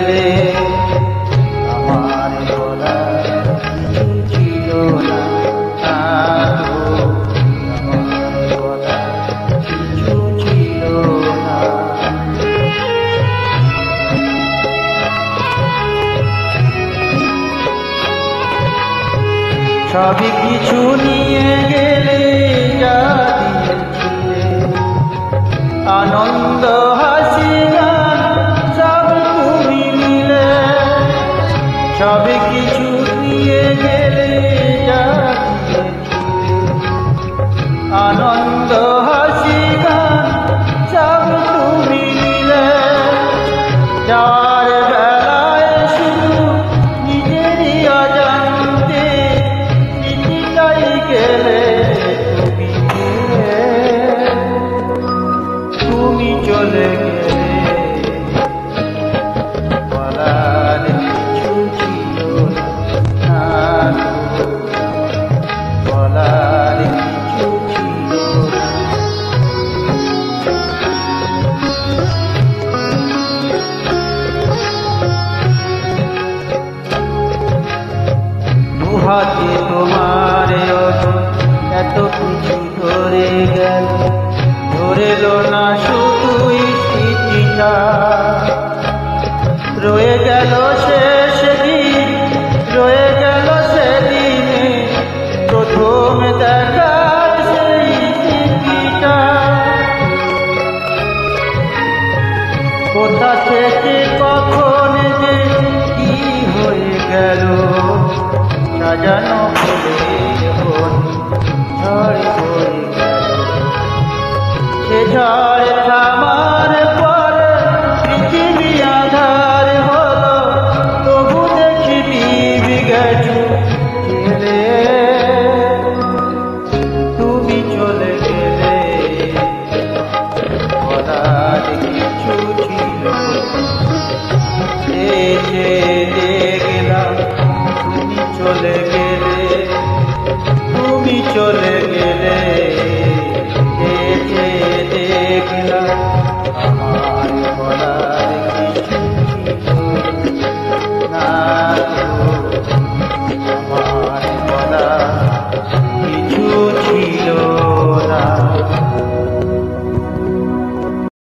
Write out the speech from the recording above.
গেলে আমার বলার কিছু ছিল না। আমার বলার কিছু ছিল না। সবই কিছু নিয়ে গেলে যা দিয়েছিলে আনন্দ হাসি গান সব তুমি মিলে। সবই কিছু নিয়ে গেলে যা দিয়েছিলে আনন্দ হাসি গান সব তুমি মিলে। যার বেলায় শুধু নিজেরই অজান্তে স্মৃতিটাই গেলে তুমি চলে গেলে। বলার কিছু ছিল না, বলার কিছু ছিল না। দুহাতে তোমার এত কিছু ধরে গেল, ধরে এলো না শুধুই স্মৃতিটা। রয়ে গেল শেষ দিন, রয়ে গেল সেদিনে প্রথম দেখার সেই স্মৃতিটা। কোথা থেকে কখন যে কি হয়ে গেল সাজানো ফুলের বন ঝড় হয়ে গেল। সে ঝড় থামার পর পৃথিবী আধার হলো, তবু দেখি দিবি গেছো গেলে। তুমি চলে গেলে বলার কিছু ছিল দেখলাম তুমি চলে গেলে। তুমি চলে গেলে দেখলাম আমার বলার কিছু ছিল না। আমার বলার